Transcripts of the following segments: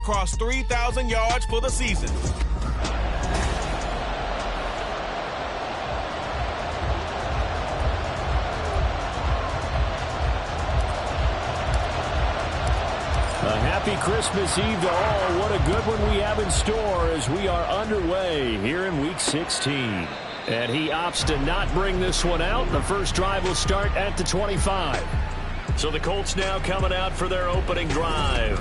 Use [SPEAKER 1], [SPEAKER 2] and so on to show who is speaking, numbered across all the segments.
[SPEAKER 1] crossed 3,000 yards for the season.
[SPEAKER 2] A happy Christmas Eve to all. What a good one we have in store as we are underway here in Week 16. And he opts to not bring this one out. The first drive will start at the 25. So the Colts now coming out for their opening drive.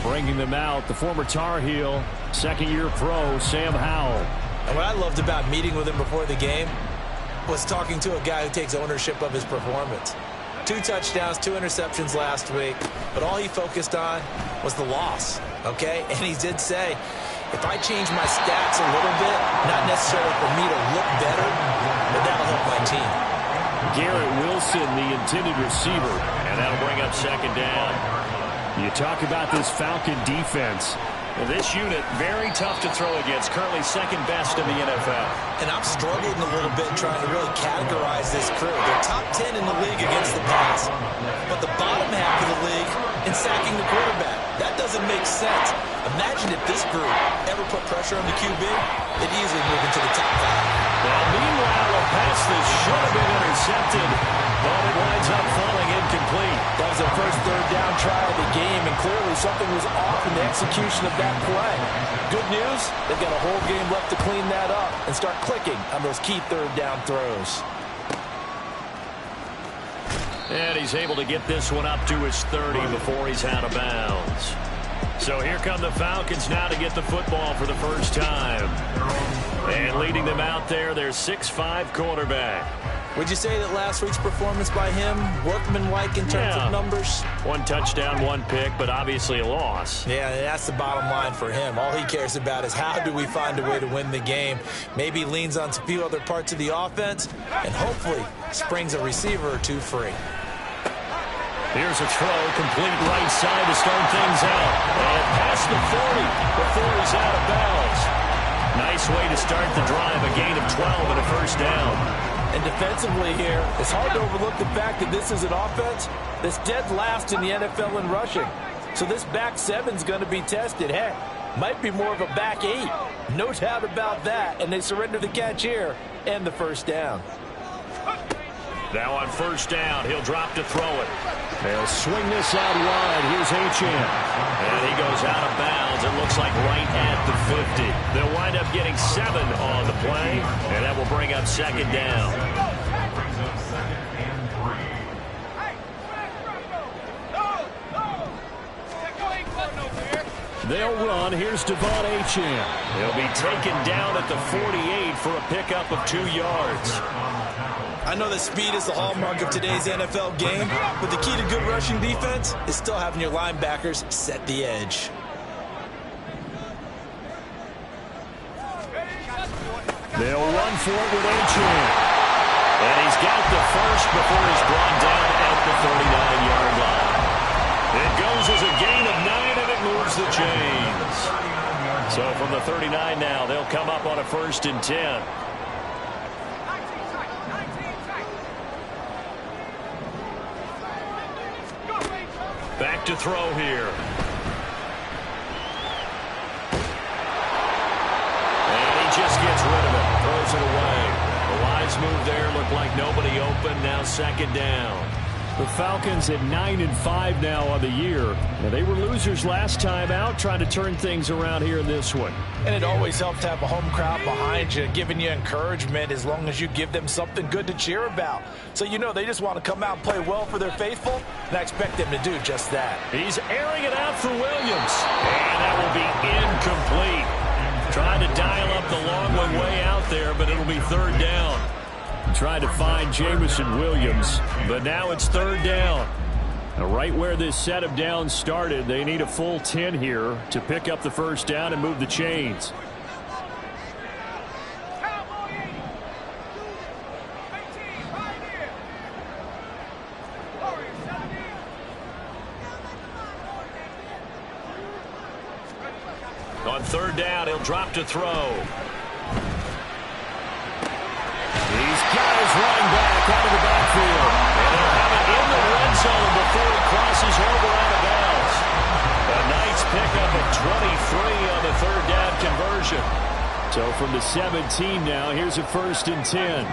[SPEAKER 2] Bringing them out, the former Tar Heel, second-year pro, Sam Howell.
[SPEAKER 3] And what I loved about meeting with him before the game was talking to a guy who takes ownership of his performance. 2 touchdowns, 2 interceptions last week, but all he focused on was the loss, okay? And he did say, if I change my stats a little bit, not necessarily for me to look better, but that'll help my team.
[SPEAKER 2] Garrett Wilson, the intended receiver, and that'll bring up second down. You talk about this Falcon defense. This unit, very tough to throw against, currently second best in the NFL.
[SPEAKER 3] And I'm struggling a little bit trying to really categorize this crew. They're top 10 in the league against the pass, but the bottom half of the league in sacking the quarterback. That doesn't make sense. Imagine if this group ever put pressure on the QB, they'd easily move into the top 5.
[SPEAKER 2] Well, meanwhile, a pass that should have been intercepted, but it winds up falling incomplete.
[SPEAKER 4] That was their first third-down try of the game, and clearly something was off in the execution of that play. Good news, they've got a whole game left to clean that up and start clicking on those key third-down throws.
[SPEAKER 2] And he's able to get this one up to his 30 before he's out of bounds. So here come the Falcons now to get the football for the first time. And leading them out there, their 6'5" quarterback.
[SPEAKER 3] Would you say that last week's performance by him, workmanlike in terms of numbers?
[SPEAKER 2] 1 touchdown, 1 pick, but obviously a loss.
[SPEAKER 3] Yeah, that's the bottom line for him. All he cares about is how do we find a way to win the game. Maybe leans on a few other parts of the offense, and hopefully springs a receiver or 2 free.
[SPEAKER 2] Here's a throw, complete right side to start things out. And past the 40 before he's out of bounds. Nice way to start the drive, a gain of 12 and a first down.
[SPEAKER 4] And defensively here, it's hard to overlook the fact that this is an offense that's dead last in the NFL in rushing. So this back 7's going to be tested. Heck, might be more of a back 8. No doubt about that. And they surrender the catch here and the first down.
[SPEAKER 2] Now on first down, he'll drop to throw it. They'll swing this out wide. Here's Achane. And he goes out of bounds. It looks like right at the 50. They'll wind up getting 7 on the play, and that will bring up second down. They'll run. Here's Devon Achane. He'll be taken down at the 48 for a pickup of 2 yards.
[SPEAKER 3] I know that speed is the hallmark of today's NFL game, but the key to good rushing defense is still having your linebackers set the edge.
[SPEAKER 2] They'll run for it with Achane. And he's got the first before he's brought down at the 39-yard line. It goes as a gain of 9, and it moves the chains. So from the 39 now, they'll come up on a 1st and 10. Back to throw here. And he just gets rid of it. Throws it away. A wise move there. Looked like nobody open. Now second down. The Falcons at 9-5 now on the year. Now, they were losers last time out, trying to turn things around here in this one.
[SPEAKER 4] And it always helps to have a home crowd behind you, giving you encouragement as long as you give them something good to cheer about. So you know they just want to come out and play well for their faithful, and I expect them to do just that.
[SPEAKER 2] He's airing it out for Williams. And that will be incomplete. Trying to dial up the long way out there, but it'll be 3rd down. Trying to find Jameson Williams, but now it's 3rd down. Now, right where this set of downs started, they need a full 10 here to pick up the first down and move the chains. On 3rd down, he'll drop to throw. He's got his running back out of the backfield. And they'll have it in the red zone before he crosses over out of bounds. A nice pickup of 23 on the third down conversion. So from the 17 now, here's a 1st and 10.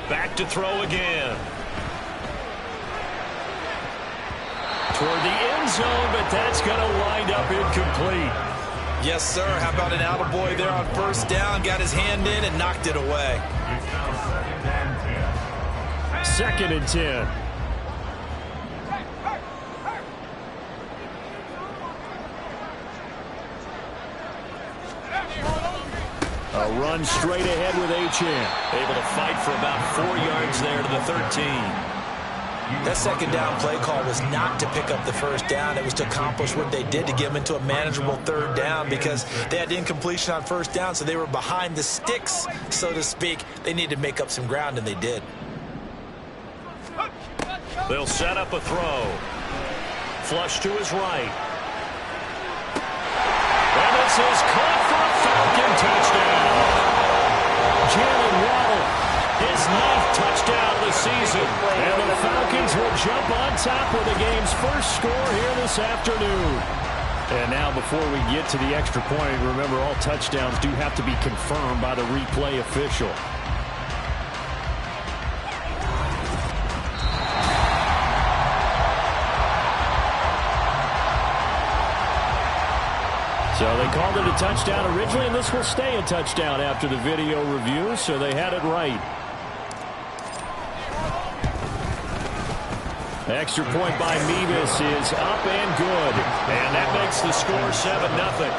[SPEAKER 2] Back to throw again. Toward the end zone, but that's going to wind up incomplete.
[SPEAKER 3] Yes, sir. How about an attaboy there on 1st down? Got his hand in and knocked it away.
[SPEAKER 2] 2nd and 10. A run straight ahead with Achane.
[SPEAKER 4] Able to fight for about 4 yards there to the 13.
[SPEAKER 3] That 2nd down play call was not to pick up the 1st down. It was to accomplish what they did to get them into a manageable 3rd down because they had incompletion on 1st down, so they were behind the sticks, so to speak. They needed to make up some ground, and they did.
[SPEAKER 2] They'll set up a throw. Flush to his right. And this is caught for a Falcon touchdown. Jalen Waddle, his 9th touchdown of the season. And the Falcons will jump on top with the game's first score here this afternoon. And now before we get to the extra point, remember all touchdowns do have to be confirmed by the replay official. So they called it a touchdown originally, and this will stay a touchdown after the video review, so they had it right. Extra point by Mevis is up and good, and that makes the score 7-0.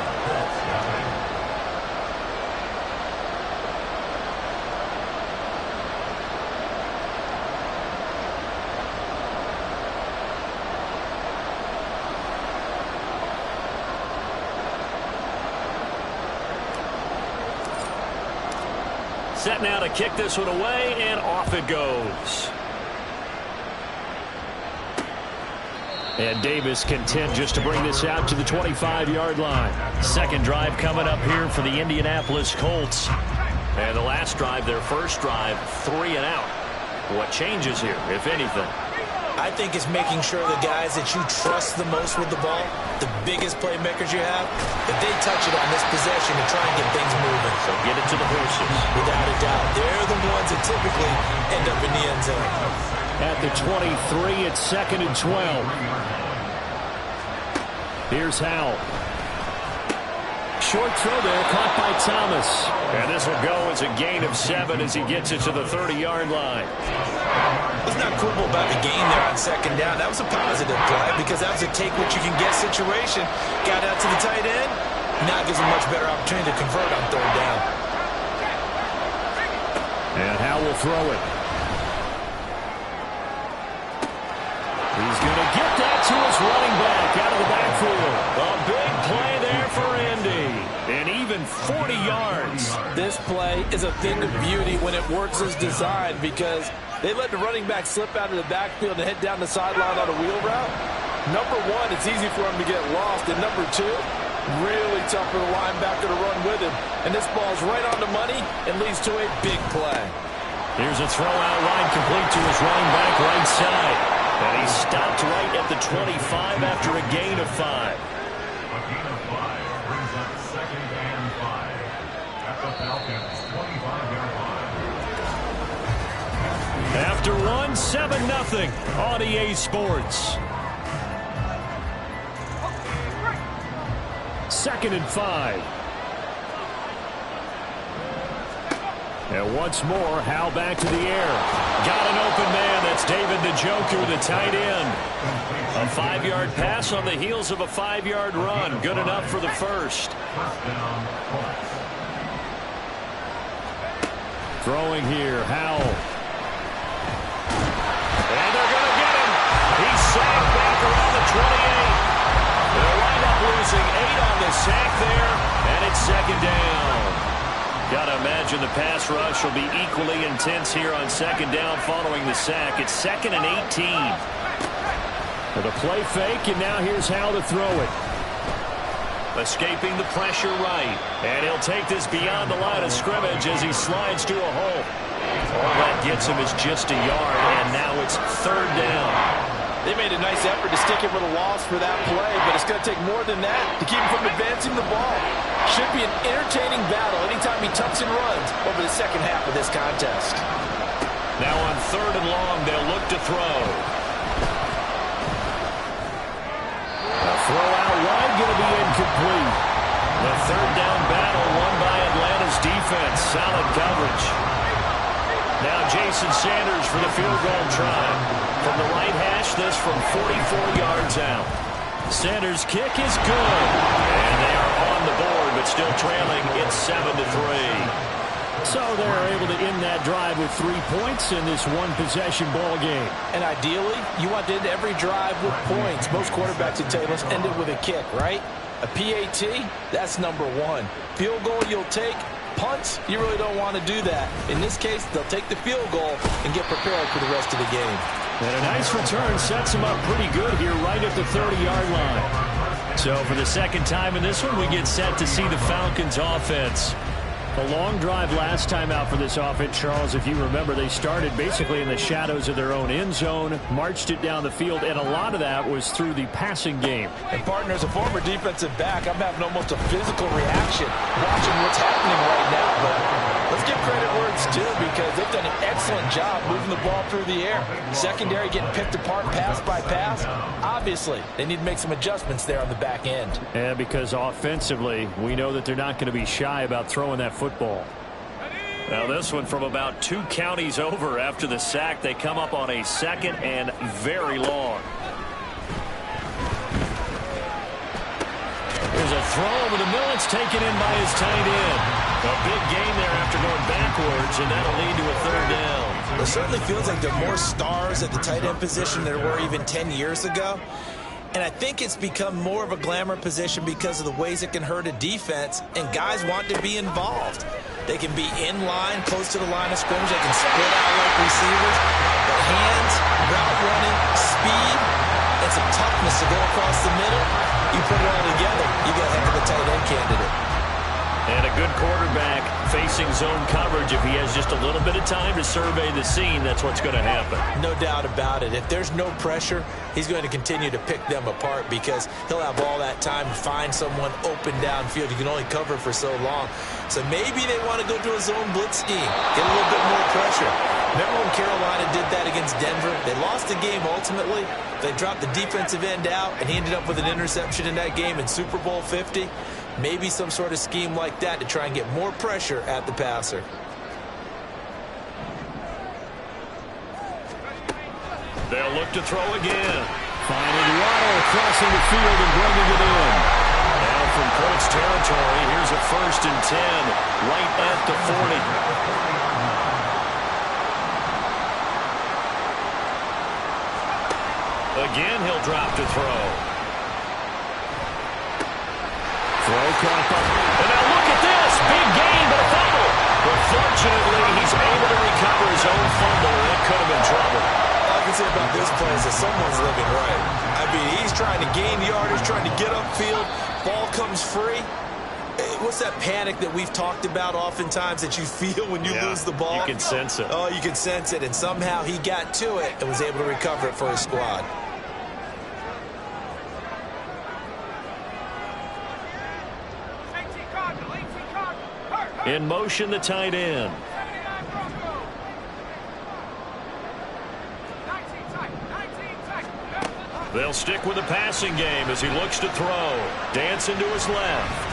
[SPEAKER 2] Set now to kick this one away, and off it goes. And Davis content just to bring this out to the 25-yard line. Second drive coming up here for the Indianapolis Colts. And the last drive, their first drive, 3 and out. What changes here, if anything?
[SPEAKER 3] I think it's making sure the guys that you trust the most with the ball, the biggest playmakers you have, that they touch it on this possession to try and get things moving.
[SPEAKER 2] So get it to the horses.
[SPEAKER 3] Without a doubt. They're the ones that typically end up in the end zone.
[SPEAKER 2] At the 23, it's 2nd and 12. Here's Howell. Short throw there, caught by Thomas. And this will go as a gain of 7 as he gets it to the 30-yard line.
[SPEAKER 3] Let's not quibble about the gain there on 2nd down. That was a positive play because that was a take-what-you-can-get situation. Got out to the tight end. Now gives him a much better opportunity to convert on 3rd down.
[SPEAKER 2] And Howell will throw it. He's going to get that to his running back out of the backfield. A big play there for Indy. And even 40 yards.
[SPEAKER 4] This play is a thing of beauty when it works as designed because they let the running back slip out of the backfield and head down the sideline on a wheel route. Number one, it's easy for him to get lost. And number two, really tough for the linebacker to run with him. And this ball's right on the money and leads to a big play.
[SPEAKER 2] Here's a throw out line complete to his running back right side. And he stopped right at the 25 after a gain of 5.
[SPEAKER 5] A gain of 5 brings up 2nd and 5 at the Falcons' 25-yard line.
[SPEAKER 2] After one, 7-0 on EA Sports. 2nd and 5. And once more, Howell back to the air. Got an open man. That's David Njoku, the tight end. A 5-yard pass on the heels of a 5-yard run. Good enough for the first. Throwing here, Howell. And they're going to get him. He's sacked back around the 28. They'll wind up losing 8 on the sack there, and it's 2nd down. Got to imagine the pass rush will be equally intense here on 2nd down following the sack. It's 2nd and 18. For the play fake, and now here's how to throw it. Escaping the pressure right. And he'll take this beyond the line of scrimmage as he slides to a hole. All that gets him is just a yard, and now it's 3rd down.
[SPEAKER 4] They made a nice effort to stick him with a loss for that play, but it's going to take more than that to keep him from advancing the ball. Should be an entertaining battle anytime he tucks and runs over the second half of this contest.
[SPEAKER 2] Now on 3rd and long, they'll look to throw. A throw out wide going to be incomplete. The 3rd down battle won by Atlanta's defense. Solid coverage. Now Jason Sanders for the field goal try. From the right hash, this from 44 yards out. Sanders' kick is good. And they are on the board, but still trailing. It's 7-3. So they're able to end that drive with 3 points in this one-possession ball game.
[SPEAKER 4] And ideally, you want to end every drive with points. Most quarterbacks would tell you, let's end it with a kick, right? A PAT, that's number 1. Field goal you'll take. Punts, you really don't want to do that. In this case, they'll take the field goal and get prepared for the rest of the game.
[SPEAKER 2] And a nice return sets them up pretty good here right at the 30-yard line. So for the second time in this one, we get set to see the Falcons offense. A long drive last time out for this offense, Charles. If you remember, they started basically in the shadows of their own end zone, marched it down the field, and a lot of that was through the passing game.
[SPEAKER 4] And partner, as a former defensive back, I'm having almost a physical reaction watching what's happening right now. But let's give credit where it's due, because they've done an excellent job moving the ball through the air. Secondary getting picked apart pass by pass. Obviously, they need to make some adjustments there on the back end.
[SPEAKER 2] And because offensively, we know that they're not going to be shy about throwing that football. Now this one from about 2 counties over after the sack. They come up on a 2nd and very long. There's a throw over the middle. It's taken in by his tight end. A big gain there after going backwards, and that'll lead to a 3rd down.
[SPEAKER 3] It certainly feels like there are more stars at the tight end position than there were even 10 years ago. And I think it's become more of a glamour position because of the ways it can hurt a defense, and guys want to be involved. They can be in line, close to the line of scrimmage. They can split out like receivers. But hands, route running, speed, and some toughness to go across the middle. You put it all together, you got a heck of a tight end candidate.
[SPEAKER 2] And a good quarterback facing zone coverage. If he has just a little bit of time to survey the scene, that's what's going to happen.
[SPEAKER 3] No doubt about it. If there's no pressure, he's going to continue to pick them apart because he'll have all that time to find someone open downfield. You can only cover for so long. So maybe they want to go to a zone blitz scheme, get a little bit more pressure. Remember when Carolina did that against Denver? They lost the game ultimately. They dropped the defensive end out, and he ended up with an interception in that game in Super Bowl 50. Maybe some sort of scheme like that to try and get more pressure at the passer.
[SPEAKER 2] They'll look to throw again. Finding Waddle crossing the field and bringing it in. Now from Colts territory, here's a 1st and 10 right at the 40. Again, he'll drop to throw. Throw caught up. And now look at this. Big gain, but a fumble. But fortunately, he's able to recover his own fumble, and that could have been trouble.
[SPEAKER 3] All I can say about this play is that someone's living right. I mean, he's trying to gain yardage, trying to get upfield. Ball comes free. What's that panic that we've talked about oftentimes that you feel when you lose the ball?
[SPEAKER 2] You can sense it.
[SPEAKER 3] Oh, you can sense it. And somehow he got to it and was able to recover it for his squad.
[SPEAKER 2] In motion, the tight end. They'll stick with the passing game as he looks to throw. Dancing to his left.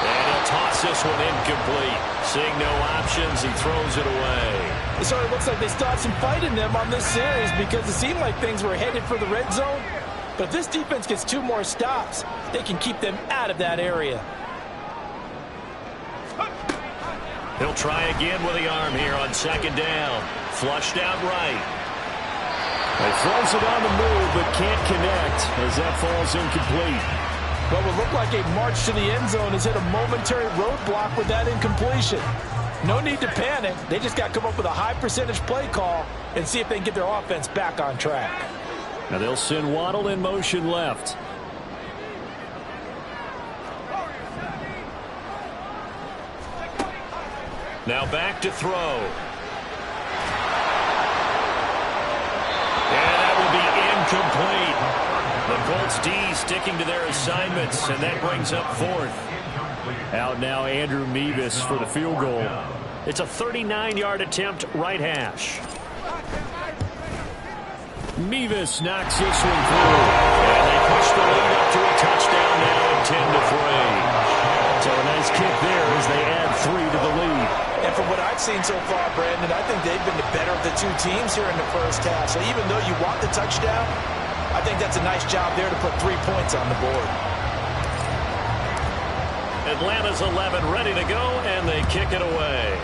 [SPEAKER 2] And he'll toss this one incomplete. Seeing no options, he throws it away.
[SPEAKER 4] So it looks like they still have some fight in them on this series because it seemed like things were headed for the red zone. But if this defense gets 2 more stops, they can keep them out of that area.
[SPEAKER 2] He'll try again with the arm here on 2nd down. Flushed out right. He throws it on the move, but can't connect as that falls incomplete.
[SPEAKER 4] What would look like a march to the end zone has hit a momentary roadblock with that incompletion. No need to panic. They just got to come up with a high percentage play call and see if they can get their offense back on track.
[SPEAKER 2] Now they'll send Waddle in motion left. Now back to throw. And that will be incomplete. The Colts D sticking to their assignments, and that brings up fourth. Out now Andrew Mevis for the field goal. It's a 39-yard attempt, right hash. Mevis knocks this one through. And they push the lead up to a touchdown now at 10-3. So a nice kick there as they add 3 to the lead.
[SPEAKER 3] And from what I've seen so far, Brandon, I think they've been the better of the two teams here in the first half. So even though you want the touchdown, I think that's a nice job there to put 3 points on the board.
[SPEAKER 2] Atlanta's 11 ready to go, and they kick it away.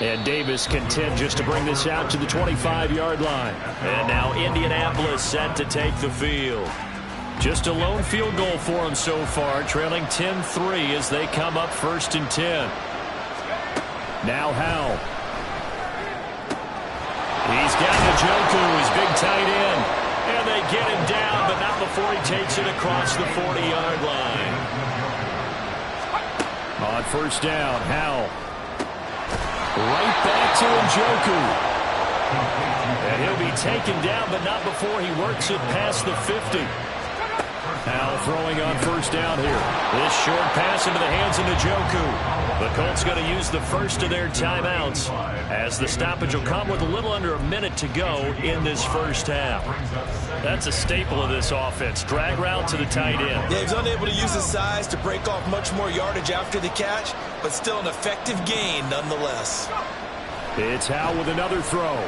[SPEAKER 2] And Davis content just to bring this out to the 25-yard line. And now Indianapolis set to take the field. Just a lone field goal for them so far, trailing 10-3 as they come up 1st and 10. Now Howell. He's got Njoku, his big tight end. And they get him down, but not before he takes it across the 40-yard line. On 1st down, Howell. Right back to Njoku. And he'll be taken down, but not before he works it past the 50. Howell throwing on 1st down here. This short pass into the hands of Njoku. The Colts going to use the first of their timeouts as the stoppage will come with a little under a minute to go in this first half. That's a staple of this offense. Drag route to the tight end.
[SPEAKER 3] Yeah, he's unable to use his size to break off much more yardage after the catch, but still an effective gain nonetheless.
[SPEAKER 2] It's Howell with another throw. Oh,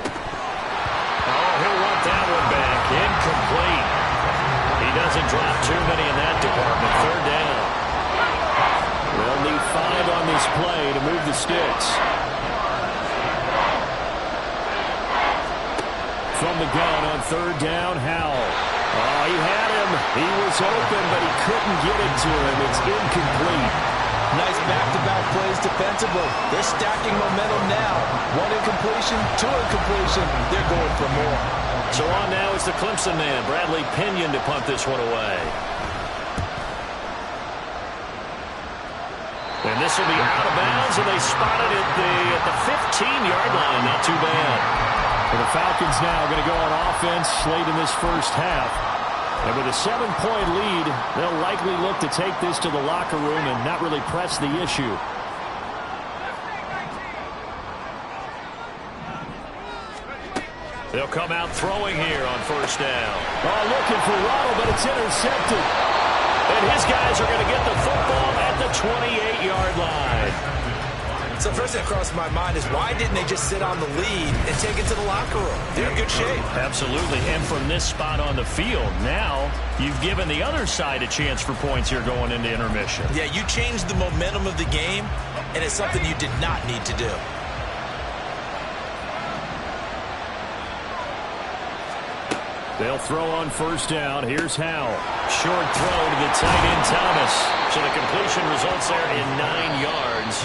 [SPEAKER 2] he'll want that one back. Incomplete. He doesn't drop too many in that department. 3rd down. They'll need 5 on this play to move the sticks. From the gun on 3rd down, Howell. Oh, he had him. He was open, but he couldn't get it to him. It's incomplete.
[SPEAKER 3] Nice back-to-back plays defensively. They're stacking momentum now. 1 incompletion, 2 incompletion. They're going for more.
[SPEAKER 2] So on now is the Clemson man, Bradley Pinion, to punt this one away. And this will be out of bounds, and they spot it at the 15-yard line. Not too bad. And the Falcons now going to go on offense late in this first half. And with a 7-point lead, they'll likely look to take this to the locker room and not really press the issue. They'll come out throwing here on 1st down.
[SPEAKER 4] Oh, looking for Waddle, but it's intercepted.
[SPEAKER 2] And his guys are going to get the football at the 28-yard line.
[SPEAKER 3] So first thing that crossed my mind is why didn't they just sit on the lead and take it to the locker room? They're in good shape.
[SPEAKER 2] Absolutely. And from this spot on the field, now you've given the other side a chance for points here going into intermission.
[SPEAKER 3] Yeah, you changed the momentum of the game, and it's something you did not need to do.
[SPEAKER 2] They'll throw on 1st down. Here's Howell. Short throw to the tight end, Thomas. So the completion results there in 9 yards.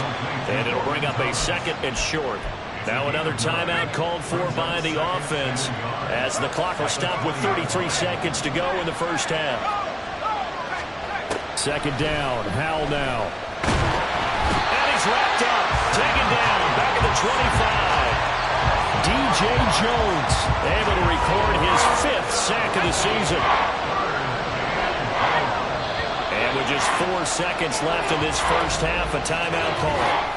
[SPEAKER 2] And it'll bring up a 2nd and short. Now another timeout called for by the offense as the clock will stop with 33 seconds to go in the first half. 2nd down. Howell now. And he's wrapped up. Taken down. Back at the 25. D.J. Jones able to record his 5th sack of the season. And with just 4 seconds left in this first half, a timeout call.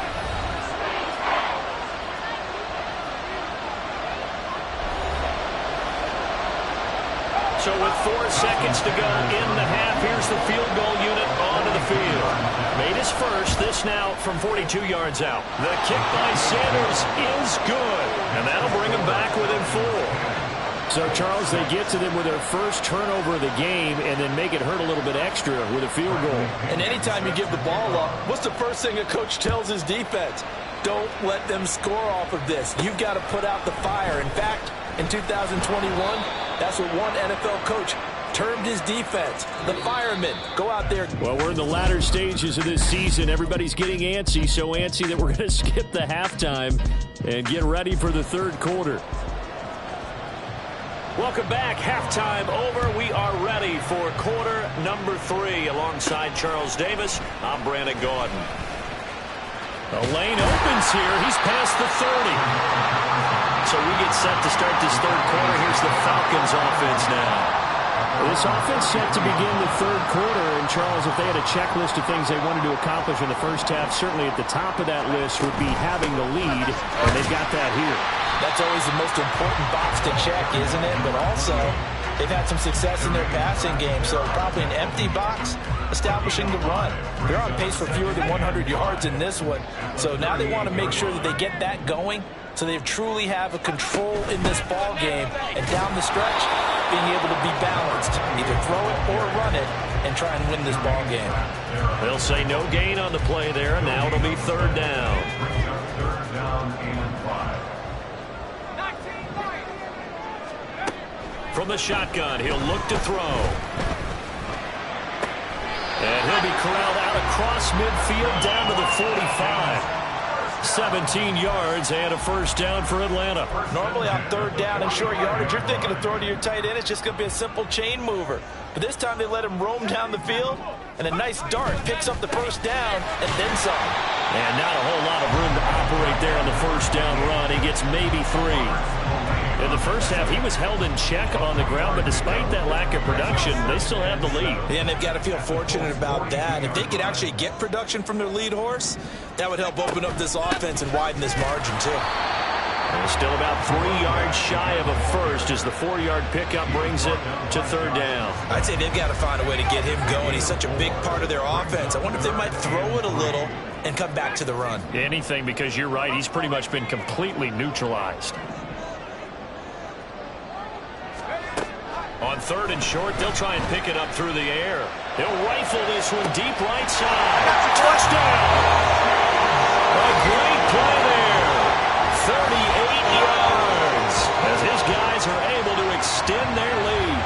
[SPEAKER 2] So with 4 seconds to go in the half, here's the field goal unit onto the field. Made his first, this now from 42 yards out. The kick by Sanders is good, and that'll bring him back within 4. So, Charles, they get to them with their first turnover of the game and then make it hurt a little bit extra with a field goal.
[SPEAKER 4] And anytime you give the ball up, what's the first thing a coach tells his defense? Don't let them score off of this. You've got to put out the fire. In fact, in 2021, that's what one NFL coach termed his defense, the firemen. Go out there.
[SPEAKER 2] Well, we're in the latter stages of this season. Everybody's getting antsy, so antsy that we're going to skip the halftime and get ready for the 3rd quarter. Welcome back. Halftime over. We are ready for quarter number 3. Alongside Charles Davis, I'm Brandon Gaudin. The lane opens here. He's past the 30. So we get set to start this third quarter. Here's the Falcons offense now. This offense set to begin the third quarter. And, Charles, if they had a checklist of things they wanted to accomplish in the first half, certainly at the top of that list would be having the lead. And they've got that here. That's always the most important box to check, isn't it? But also, they've had some success in their passing game. So probably an empty box, establishing the run. They're on pace for fewer than 100 yards in this one. So now they want to make sure that they get that going so they truly have a control in this ball game. And down the stretch, being able to be balanced, either throw it or run it, and try and win this ball game. They'll say no gain on the play there, and now it'll be third down.
[SPEAKER 5] Third down and 5.
[SPEAKER 2] From the shotgun, he'll look to throw. And he'll be corralled out across midfield down to the 45. 17 yards and a first down for Atlanta. Normally on third down and short yardage, you're thinking of throwing to your tight end. It's just going to be a simple chain mover. But this time they let him roam down the field, and a nice dart picks up the first down and then some. And not a whole lot of room to operate there on the first down run. He gets maybe 3. In the first half, he was held in check on the ground, but despite that lack of production, they still have the lead. Yeah, and they've got to feel fortunate about that. If they could actually get production from their lead horse, that would help open up this offense and widen this margin, too. And still about 3 yards shy of a first as the 4-yard pickup brings it to third down. I'd say they've got to find a way to get him going. He's such a big part of their offense. I wonder if they might throw it a little and come back to the run. Anything, because you're right. He's pretty much been completely neutralized. On third and short, they'll try and pick it up through the air. He'll rifle this one deep right side. Touchdown! A great play there. 38 yards as his guys are able to extend their lead.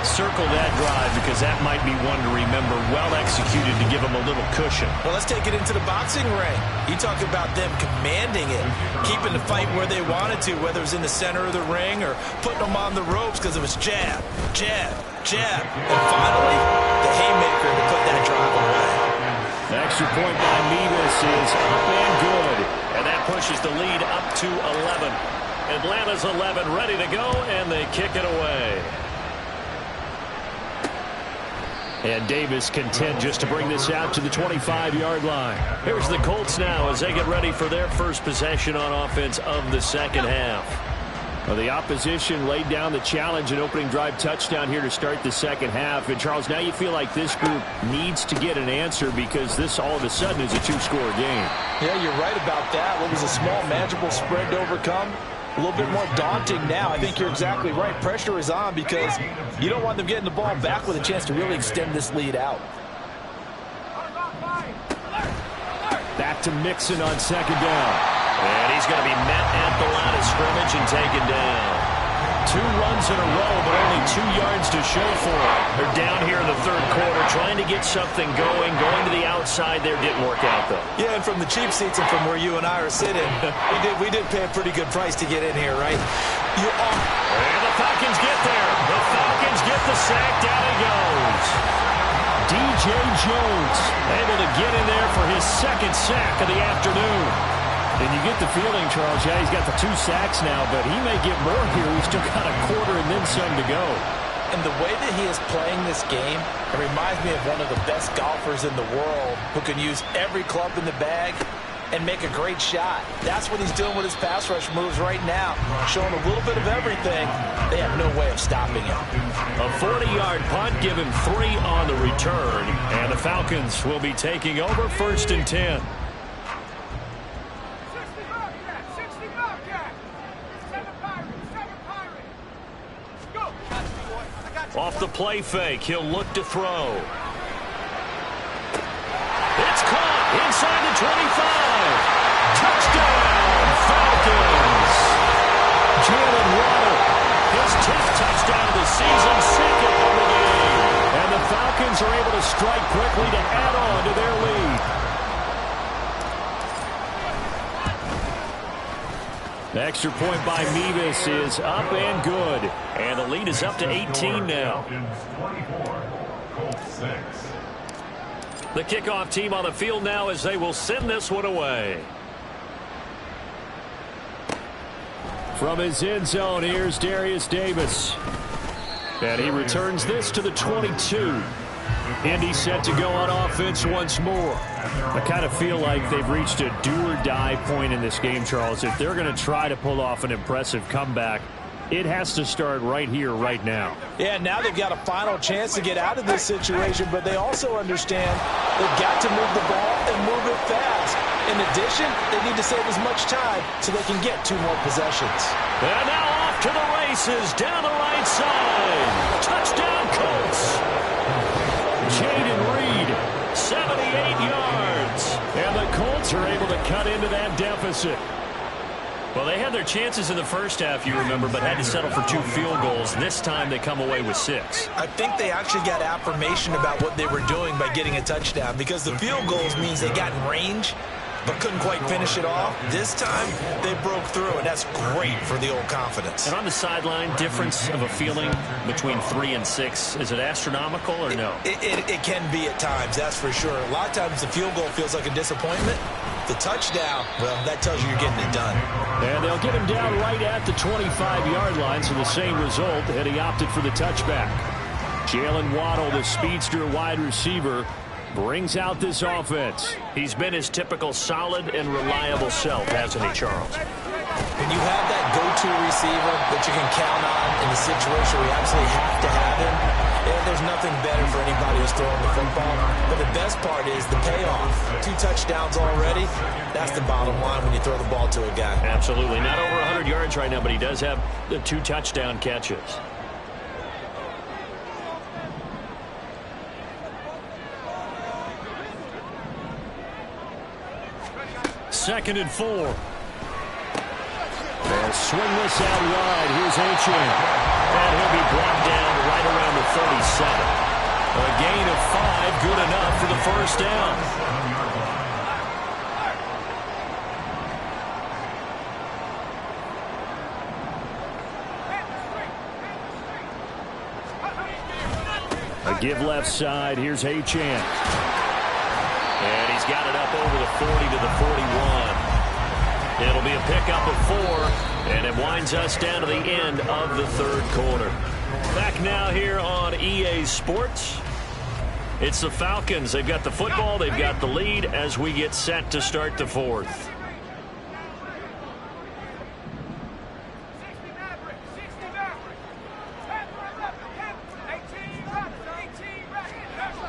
[SPEAKER 2] Circle that drive because that might be one to remember. Well executed to give them a little cushion. Well, let's take it into the boxing ring. You talk about them commanding it, keeping the fight where they wanted to, whether it was in the center of the ring or putting them on the ropes because it was jab, jab, jab. And finally, the haymaker to put that drive away. The extra point by Mevis is up and good. And that pushes the lead up to 11. Atlanta's 11 ready to go, and they kick it away. And Davis content just to bring this out to the 25-yard line. Here's the Colts now as they get ready for their first possession on offense of the second half. Well, the opposition laid down the challenge and opening drive touchdown here to start the second half. And, Charles, now you feel like this group needs to get an answer because this all of a sudden is a 2-score game. Yeah, you're right about that. What was a small, manageable spread to overcome? A little bit more daunting now. I think you're exactly right. Pressure is on because you don't want them getting the ball back with a chance to really extend this lead out. Back to Mixon on second down. And he's going to be met at the line of scrimmage and taken down. 2 runs in a row, but only 2 yards to show for it. They're down here in the third quarter trying to get something going to the outside there. Didn't work out, though. Yeah, and from the cheap seats and from where you and I are sitting, we did pay a pretty good price to get in here, right? And the Falcons get there. The Falcons get the sack. Down he goes. DJ Jones able to get in there for his second sack of the afternoon. And you get the feeling, Charles, yeah, he's got the 2 sacks now, but he may get more here. He's still got a quarter and then some to go. And the way that he is playing this game, it reminds me of one of the best golfers in the world who can use every club in the bag and make a great shot. That's what he's doing with his pass rush moves right now, showing a little bit of everything. They have no way of stopping him. A 40-yard punt, give him 3 on the return, and the Falcons will be taking over first and 10. Off the play fake, he'll look to throw. It's caught inside the 25. Touchdown, Falcons. Jalen Waddle, his 10th touchdown of the season, second of the game. And the Falcons are able to strike quickly to add on to their lead. 2 2 The extra point by Mevis is up and good. And the lead is up to 18 now. The kickoff team on the field now as they will send this one away. From his end zone, here's Darius Davis. And he returns this to the 22. Indy set to go on offense once more. I kind of feel like they've reached a do-or-die point in this game, Charles. If they're going to try to pull off an impressive comeback, it has to start right here, right now.
[SPEAKER 4] Yeah, now they've got a final chance to get out of this situation, but they also understand they've got to move the ball and move it fast. In addition, they need to save as much time so they can get 2 more possessions.
[SPEAKER 2] And now off to the races down the right side. Touchdown, Colts. Jaden Reed, 78 yards. And the Colts are able to cut into that deficit. Well, they had their chances in the first half, you remember, but had to settle for 2 field goals. This time they come away with 6.
[SPEAKER 3] I think they actually got affirmation about what they were doing by getting a touchdown, because the field goals means they got in range but couldn't quite finish it off. This time they broke through, and that's great for the old confidence.
[SPEAKER 2] And on the sideline, difference of a feeling between 3 and 6, is it astronomical or no?
[SPEAKER 3] It can be at times, that's for sure. A lot of times the field goal feels like a disappointment. The touchdown, well, that tells you you're getting it done.
[SPEAKER 2] And they'll get him down right at the 25-yard line, so the same result, and he opted for the touchback. Jalen Waddle, the speedster wide receiver, brings out this offense. He's been his typical solid and reliable self, hasn't he, Charles?
[SPEAKER 3] When you have that go-to receiver that you can count on in a situation where you absolutely have to have him, there's nothing better for anybody who's throwing the football. But the best part is the payoff. 2 touchdowns already. That's the bottom line when you throw the ball to a guy.
[SPEAKER 2] Absolutely. Not over 100 yards right now, but he does have the 2 touchdown catches. Second and 4. And swing this out wide. Here's Achane. And he'll be brought down right around the 37. A gain of 5, good enough for the first down. A give left side. Here's Achane. And he's got it up over the 40 to the 41. It'll be a pickup of 4, and it winds us down to the end of the 3rd quarter. Back now here on EA Sports. It's the Falcons. They've got the football. They've got the lead as we get set to start the 4th.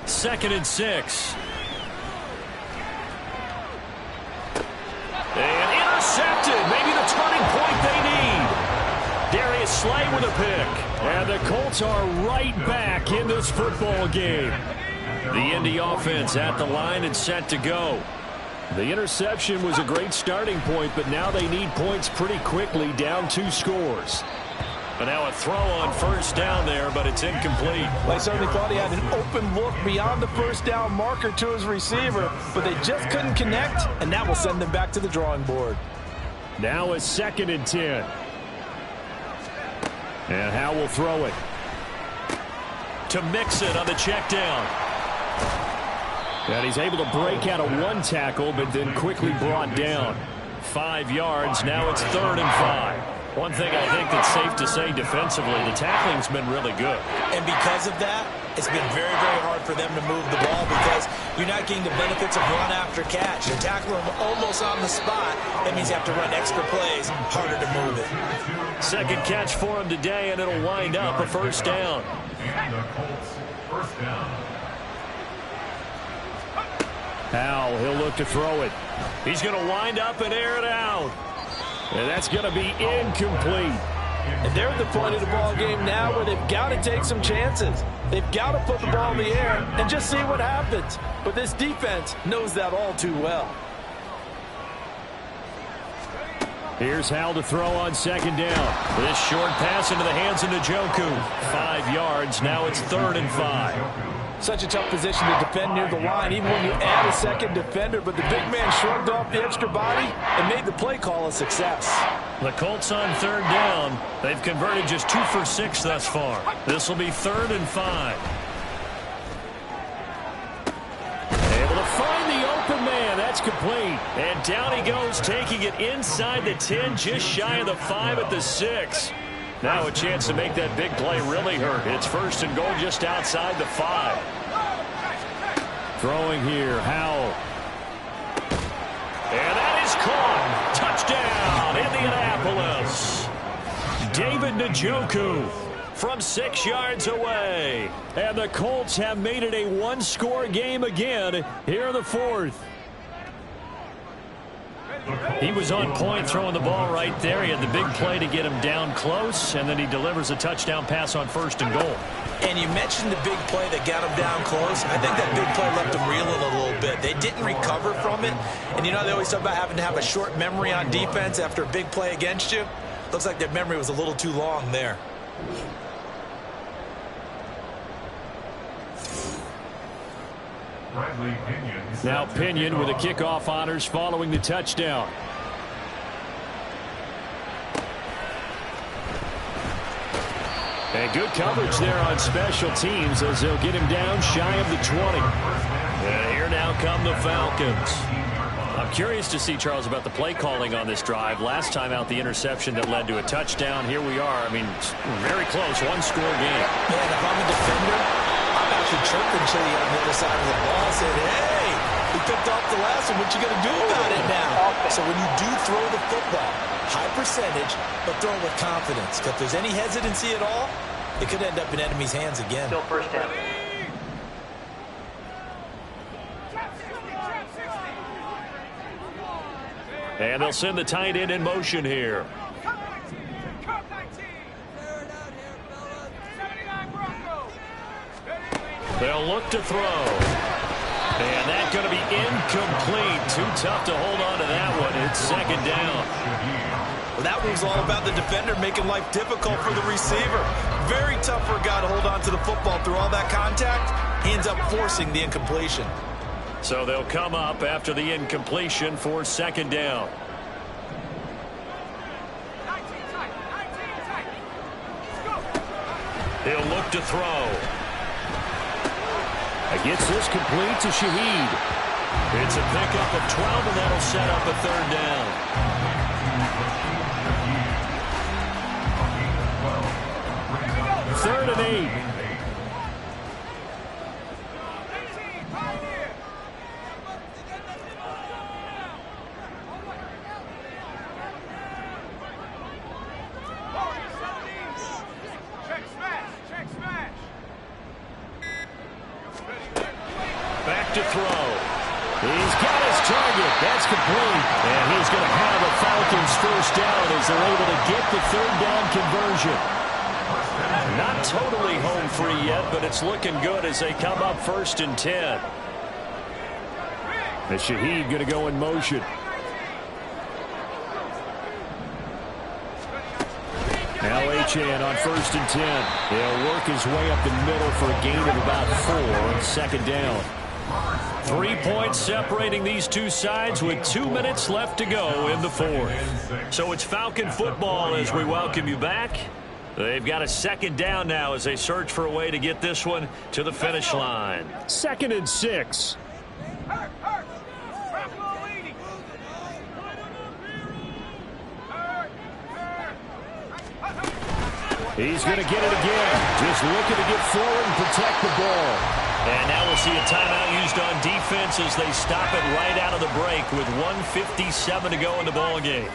[SPEAKER 2] Second and 6. And intercepted. Maybe the turning point they need. Darius Slay with a pick. And the Colts are right back in this football game. The Indy offense at the line and set to go. The interception was a great starting point, but now they need points pretty quickly, down 2 scores. And now a throw on first down there, but it's incomplete.
[SPEAKER 4] They certainly thought he had an open look beyond the first down marker to his receiver, but they just couldn't connect, and that will send them back to the drawing board.
[SPEAKER 2] Now a 2nd and 10. And Howe will throw it. To Mixon on the check down. And he's able to break out of 1 tackle, but then quickly brought down. 5 yards, now it's 3rd and 5. One thing I think that's safe to say defensively, the tackling's been really good.
[SPEAKER 3] And because of that, it's been very, very hard for them to move the ball because you're not getting the benefits of run after catch. You're tackling them almost on the spot. That means you have to run extra plays, harder to move it.
[SPEAKER 2] 2nd catch for him today, and it'll wind up a first down.
[SPEAKER 5] And the Colts, first down.
[SPEAKER 2] Howe, he'll look to throw it. He's going to wind up and air it out. And that's going to be incomplete.
[SPEAKER 4] And they're at the point of the ball game now where they've got to take some chances. They've got to put the ball in the air and just see what happens. But this defense knows that all too well.
[SPEAKER 2] Here's Hal to throw on 2nd down. This short pass into the hands of Njoku. 5 yards. Now it's 3rd and 5.
[SPEAKER 4] Such a tough position to defend near the line, even when you add a second defender. But the big man shrugged off the extra body and made the play call a success.
[SPEAKER 2] The Colts on third down. They've converted just 2 for 6 thus far. This will be 3rd and 5. Able to find the open man. That's complete. And down he goes, taking it inside the 10, just shy of the 5 at the 6. Now a chance to make that big play really hurt. It's 1st and goal just outside the 5. Throwing here, Howell. And that is caught. Touchdown, Indianapolis. David Njoku from 6 yards away. And the Colts have made it a one-score game again here in the 4th. He was on point throwing the ball right there. He had the big play to get him down close, and then he delivers a touchdown pass on 1st and goal.
[SPEAKER 3] And you mentioned the big play that got him down close. I think that big play left him reeling a little bit. They didn't recover from it. And you know, they always talk about having to have a short memory on defense after a big play against you. Looks like their memory was a little too long there.
[SPEAKER 2] Now Pinion with the kickoff honors following the touchdown. And good coverage there on special teams as they'll get him down shy of the 20. And here now come the Falcons. I'm curious to see, Charles, about the play calling on this drive. Last time out, the interception that led to a touchdown. Here we are. I mean, very close, one-score game.
[SPEAKER 3] Yeah, and if I'm a defender, I'm actually chirping Chili on the other side of the ball, saying, hey, we picked off the last one. What you going to do about it now? So when you do throw the football, high percentage, but throw it with confidence. If there's any hesitancy at all, it could end up in enemy's hands again.
[SPEAKER 6] Still 1st down.
[SPEAKER 2] And they'll send the tight end in motion here. They'll look to throw. And that's going to be incomplete. Too tough to hold on to that one. It's 2nd down.
[SPEAKER 3] Well, that one's all about the defender making life difficult for the receiver. Very tough for a guy to hold on to the football through all that contact. He ends up forcing the incompletion.
[SPEAKER 2] So they'll come up after the incompletion for 2nd down. He'll look to throw. Gets this complete to Shaheed. It's a pickup of 12, and that'll set up a 3rd down. Third and 8. Back to throw. He's got his target. That's complete. And he's going to have a Falcons 1st down as they're able to get the 3rd down conversion. Not totally home free yet, but it's looking good as they come up 1st and 10. And Shaheed going to go in motion. Now Achane on 1st and 10. He'll work his way up the middle for a gain of about 4 on 2nd down. 3 points separating these two sides with 2 minutes left to go in the 4th. So it's Falcon football as we welcome you back. They've got a 2nd down now as they search for a way to get this one to the finish line. 2nd and 6. He's going to get it again. Just looking to get forward and protect the ball. And now we'll see a timeout used on defense as they stop it right out of the break with 1:57 to go in the ball game.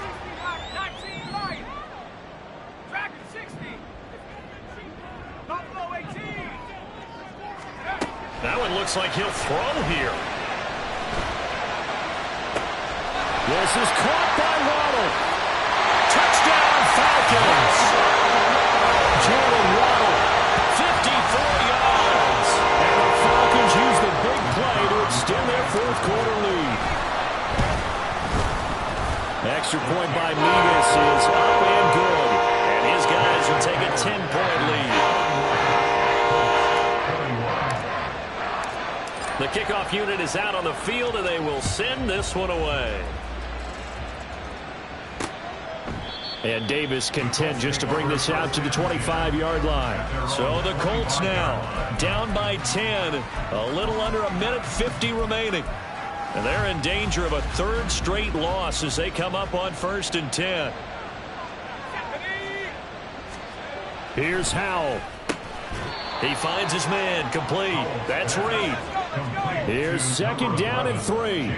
[SPEAKER 2] That one looks like he'll throw here. This is caught by Waddle. Touchdown Falcons. Jalen Waddle, 54 yards. And the Falcons use the big play to extend their 4th quarter lead. Extra point by Mevis is up and good. And his guys will take a 10-point lead. The kickoff unit is out on the field, and they will send this one away. And Davis content just to bring this out to the 25-yard line. So the Colts now down by 10. A little under a minute 50 remaining. And they're in danger of a third straight loss as they come up on 1st and 10. Here's Howell. He finds his man, complete. That's Reed. Here's 2nd down and 3.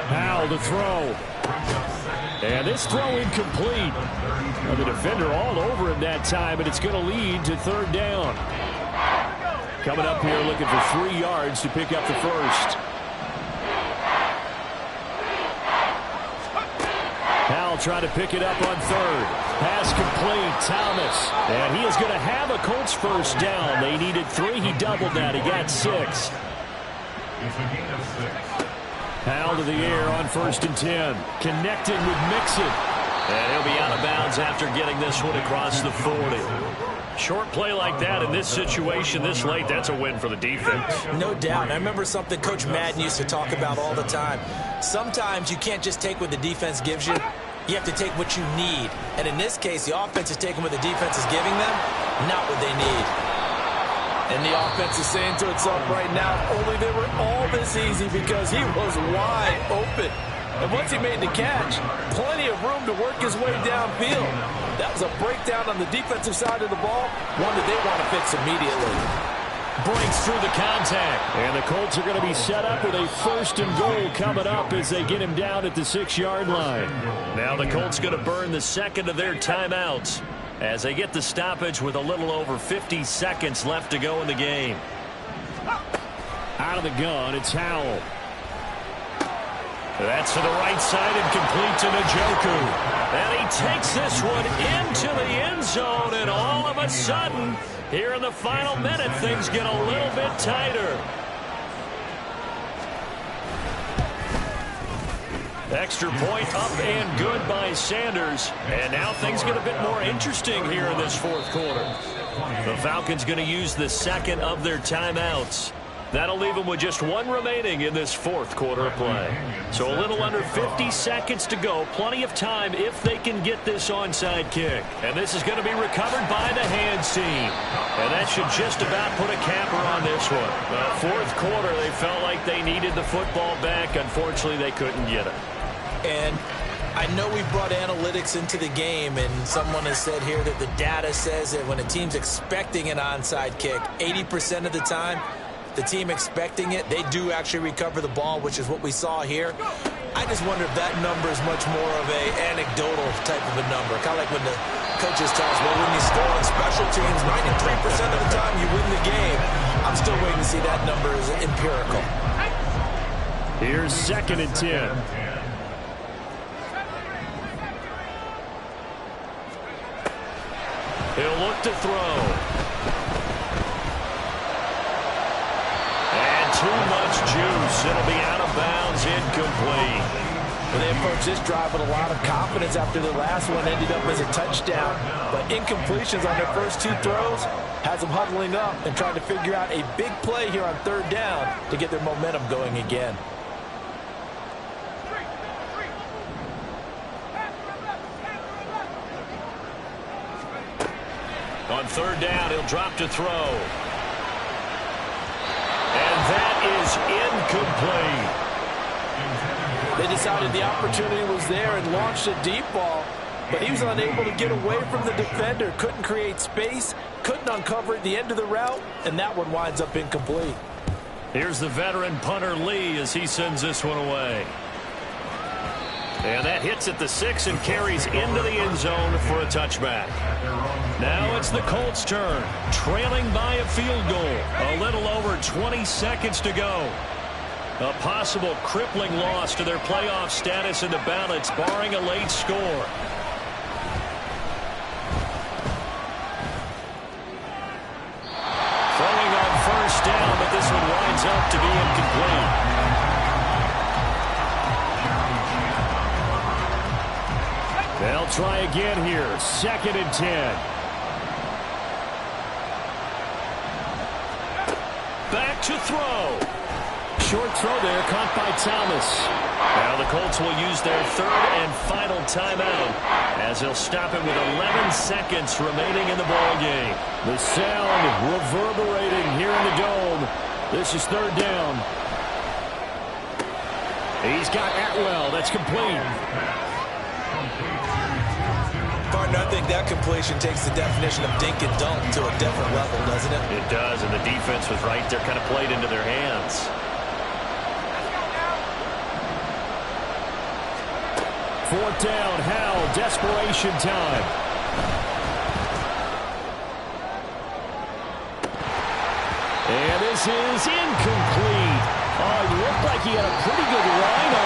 [SPEAKER 2] Howell to throw. And this throw incomplete. Well, the defender all over him that time, and it's going to lead to 3rd down. Coming up here looking for 3 yards to pick up the first. Howell trying to pick it up on 3rd. Pass complete. Thomas. And he is going to have a Colts first down. They needed 3. He doubled that. He got 6.
[SPEAKER 5] It's a gain of 6.
[SPEAKER 2] Howell to the air on 1st and 10. Connecting with Mixon. And he'll be out of bounds after getting this one across the 40. Short play like that in this situation this late, that's a win for the defense.
[SPEAKER 3] No doubt. I remember something Coach Madden used to talk about all the time. Sometimes you can't just take what the defense gives you. You have to take what you need. And in this case, the offense is taking what the defense is giving them, not what they need.
[SPEAKER 4] And the offense is saying to itself right now, only they were all this easy because he was wide open. And once he made the catch, plenty of room to work his way downfield. That was a breakdown on the defensive side of the ball, one that they want to fix immediately.
[SPEAKER 2] Breaks through the contact. And the Colts are going to be set up with a 1st and goal coming up as they get him down at the 6-yard line. Now the Colts going to burn the 2nd of their timeouts as they get the stoppage with a little over 50 seconds left to go in the game. Out of the gun, it's Howell. That's to the right side and complete to Njoku. And he takes this one into the end zone, and all of a sudden, here in the final minute, things get a little bit tighter. Extra point up and good by Sanders. And now things get a bit more interesting here in this 4th quarter. The Falcons going to use the 2nd of their timeouts. That'll leave them with just 1 remaining in this 4th quarter of play. So a little under 50 seconds to go. Plenty of time if they can get this onside kick. And this is going to be recovered by the hands team. And that should just about put a capper on this one. 4th quarter, they felt like they needed the football back. Unfortunately, they couldn't get it.
[SPEAKER 3] And I know we brought analytics into the game, and someone has said here that the data says that when a team's expecting an onside kick, 80% of the time, the team expecting it, they do actually recover the ball, which is what we saw here. I just wonder if that number is much more of a anecdotal type of a number. Kind of like when the coaches tell us, well, when you score on special teams, 93% of the time you win the game. I'm still waiting to see that number is empirical.
[SPEAKER 2] Here's 2nd and 10. He'll look to throw. And too much juice. It'll be out of bounds, incomplete.
[SPEAKER 4] Well, they approached this drive with a lot of confidence after the last one ended up as a touchdown. But incompletions on their first 2 throws has them huddling up and trying to figure out a big play here on 3rd down to get their momentum going again.
[SPEAKER 2] On 3rd down, he'll drop to throw. And that is incomplete.
[SPEAKER 4] They decided the opportunity was there and launched a deep ball, but he was unable to get away from the defender, couldn't create space, couldn't uncover at the end of the route, and that one winds up incomplete.
[SPEAKER 2] Here's the veteran punter Lee as he sends this one away. And that hits at the 6 and carries into the end zone for a touchback. Now it's the Colts' turn, trailing by a field goal. A little over 20 seconds to go. A possible crippling loss to their playoff status in the balance, barring a late score. Throwing on 1st down, but this one winds up to be incomplete. They'll try again here. 2nd and 10. Back to throw. short throw there, caught by Thomas. Now the Colts will use their third and final timeout as they'll stop it with 11 seconds remaining in the ball game. The sound reverberating here in the Dome. This is third down. He's got Atwell. That's complete.
[SPEAKER 3] Partner, I think that completion takes the definition of dink and dunk to a different level, doesn't it?
[SPEAKER 2] It does, and the defense was right there, kind of played into their hands. Fourth down, Howell, desperation time. And this is incomplete. Oh, he looked like he had a pretty good line